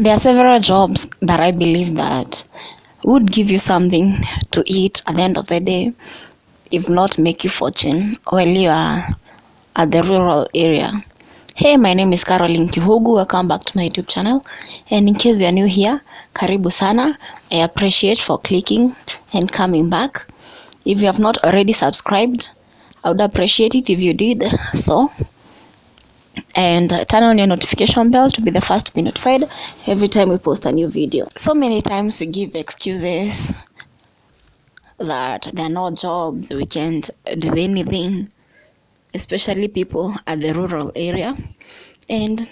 There are several jobs that I believe that would give you something to eat at the end of the day, if not make you fortune while you are at the rural area. Hey, my name is Caroline Kihugu. Welcome back to my YouTube channel. And in case you are new here, karibu sana. I appreciate for clicking and coming back. If you have not already subscribed, I would appreciate it if you did so. And turn on your notification bell to be the first to be notified every time we post a new video. So many times we give excuses that there are no jobs, we can't do anything, especially people at the rural area. And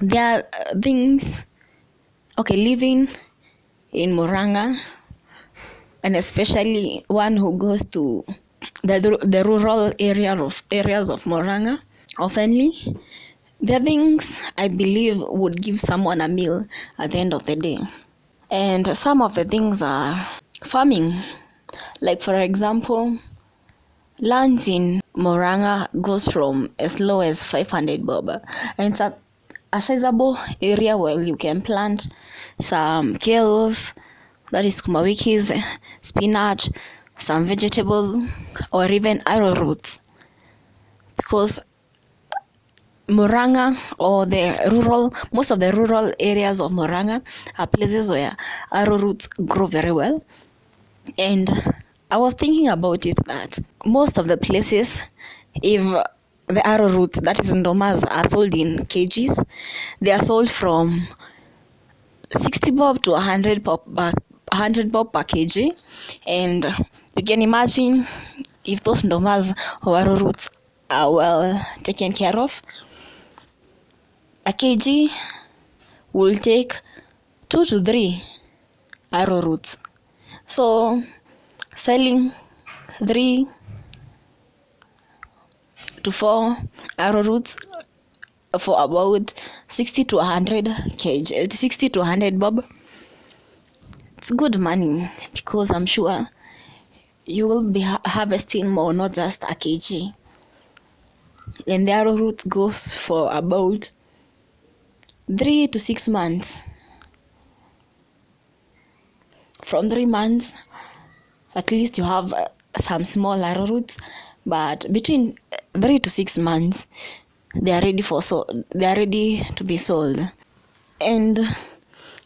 there are things, living in Murang'a, and especially one who goes to the rural areas of Murang'a oftenly, there are things I believe would give someone a meal at the end of the day. And some of the things are farming. Like for example, lands in Murang'a goes from as low as 500 bob. And it's a sizable area where you can plant some kales, that is sukuma wikis, spinach, some vegetables, or even arrowroots. Because Murang'a, or most of the rural areas of Murang'a are places where arrowroots grow very well. And I was thinking about it that most of the places, if the arrowroot, that is ndomas, are sold in kgs, they are sold from 60 bob to 100 bob per kg. And you can imagine if those ndomas or arrowroots are well taken care of, a kg will take 2 to 3 arrowroots. So selling 3 to 4 arrowroots for about 60 to 100 kg, 60 to 100 bob, it's good money, because I'm sure you will be harvesting more, not just a kg. And the arrowroot goes for about 3 to 6 months. From 3 months, at least you have some small arrowroots, but between 3 to 6 months, they are ready to be sold. And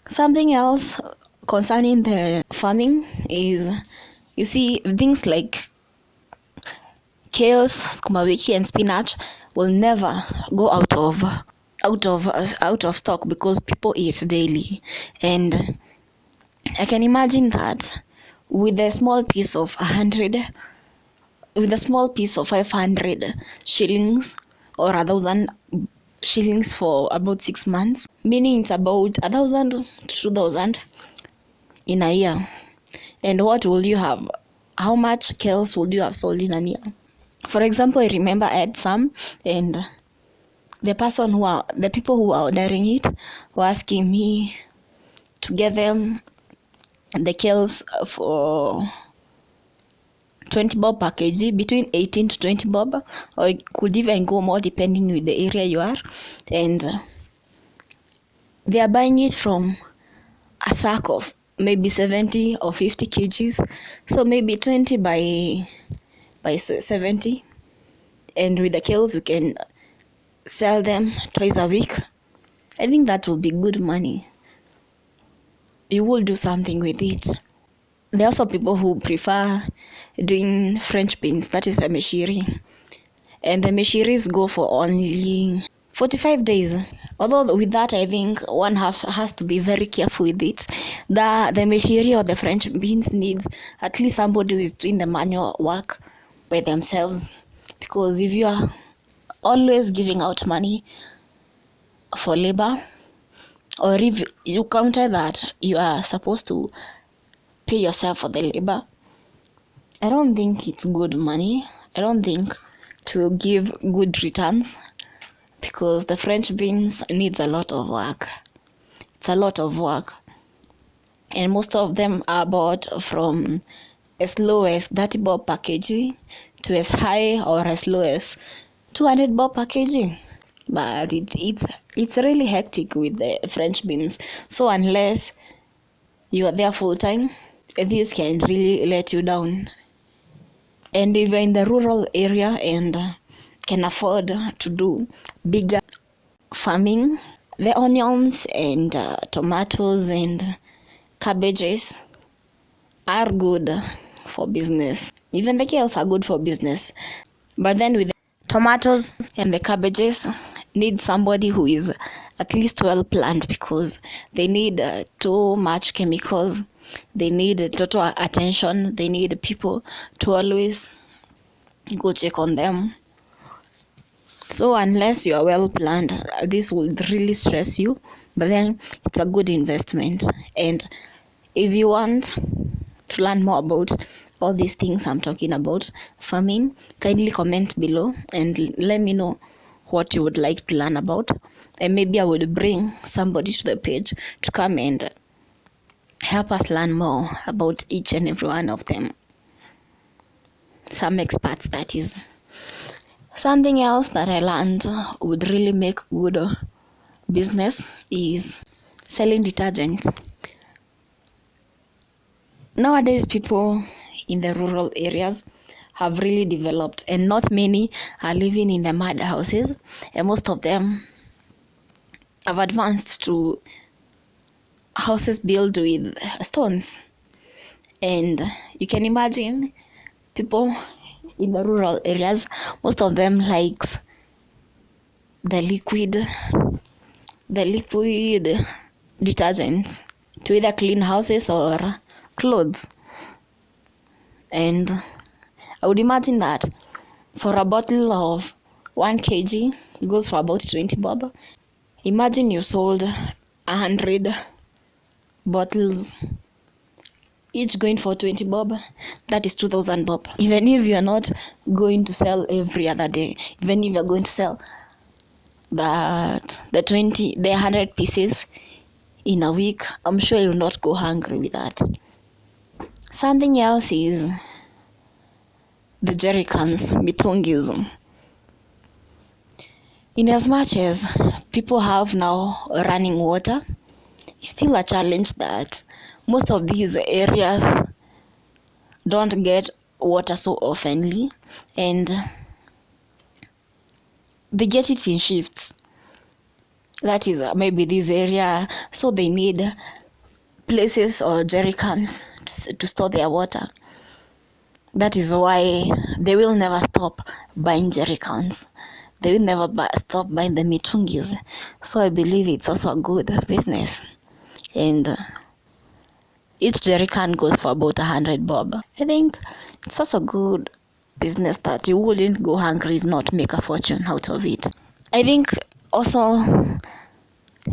something else concerning the farming is, you see, things like kales, sukuma wiki, and spinach will never go out of stock, because people eat daily. And I can imagine that with a small piece of 500 shillings or 1,000 shillings for about 6 months, meaning it's about 1,000 to 2,000 in a year. And what will you have? How much kales would you have sold in a year? For example, I remember I had some, and the people who were ordering it were asking me to get them the kales for 20 bob per kg, between 18 to 20 bob, or it could even go more depending with the area you are. And they are buying it from a sack of maybe 70 or 50 kgs, so maybe 20 by 70. And with the kales, you can sell them twice a week. I think that will be good money. You will do something with it. There are also people who prefer doing French beans, that is the meshiri. And the meshiris go for only 45 days. Although with that, I think one has to be very careful with it. The meshiri or the French beans needs at least somebody who is doing the manual work by themselves. Because if you are always giving out money for labor, or if you counter that you are supposed to pay yourself for the labor, I don't think it's good money. I don't think it will give good returns, because the French beans needs a lot of work. It's a lot of work. And most of them are bought from as low as 30 bob per kg to as high or as low as 200 bob per kg. but it's really hectic with the French beans. So unless you are there full time, this can really let you down. And if you're in the rural area and can afford to do bigger farming, the onions and tomatoes and cabbages are good for business. Even the kales are good for business. But then with the tomatoes and the cabbages, need somebody who is at least well planned, because they need too much chemicals. They need total attention. They need people to always go check on them. So unless you are well planned, this will really stress you. But then it's a good investment. And if you want to learn more about all these things I'm talking about, farming, kindly comment below and let me know what you would like to learn about. And maybe I would bring somebody to the page to come and help us learn more about each and every one of them. Some experts, that is. Something else that I learned would really make good business is selling detergents. Nowadays, people in the rural areas have really developed, and not many are living in the mud houses, and most of them have advanced to houses built with stones. And you can imagine people in the rural areas, most of them likes the liquid detergents to either clean houses or clothes. And I would imagine that for a bottle of 1 kg, it goes for about 20 bob. Imagine you sold 100 bottles, each going for 20 bob. That is 2,000 bob. Even if you're not going to sell every other day, even if you're going to sell the 100 pieces in a week, I'm sure you'll not go hungry with that. Something else is the jerry cans, mitungis. In as much as people have now running water, it's still a challenge that most of these areas don't get water so oftenly, and they get it in shifts. That is maybe this area, so they need places or jerry cans to store their water. That is why they will never stop buying jerry cans. They will never stop buying the mitungis. So I believe it's also a good business. And each jerry can goes for about 100 bob. I think it's also good business that you wouldn't go hungry if not make a fortune out of it. I think also,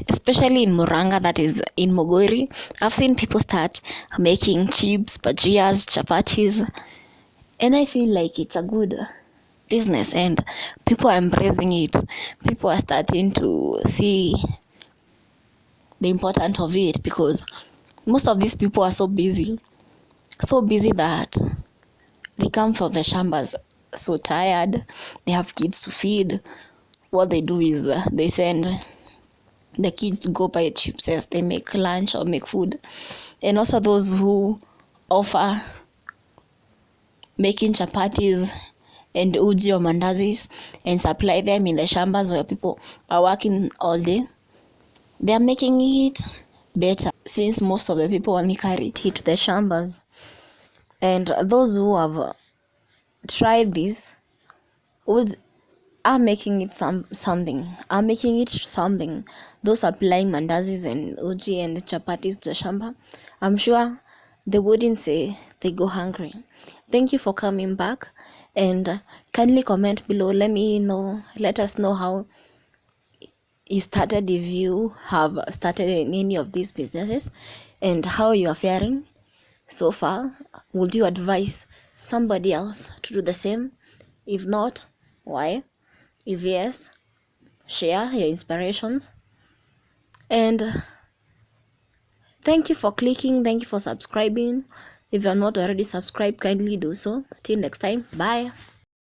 especially in Muranga, that is in Mogori, I've seen people start making chips, bajias, chapatis, and I feel like it's a good business and people are embracing it. People are starting to see the importance of it, because most of these people are so busy that they come from the shambas so tired, they have kids to feed. What they do is they send the kids to go buy chips as they make lunch or make food. And also those who offer making chapatis and uji or mandazis and supply them in the shambas where people are working all day, they are making it better, since most of the people only carry tea to the shambas. And those who have tried this are making it something. Those applying mandazis and uji and chapatis to the shamba, I'm sure they wouldn't say they go hungry. Thank you for coming back, and kindly comment below. Let us know how you started, if you have started in any of these businesses, and how you are faring so far. Would you advise somebody else to do the same? If not, why? If yes, share your inspirations. And thank you for clicking. Thank you for subscribing. If you're not already subscribed, kindly do so. Till next time, bye.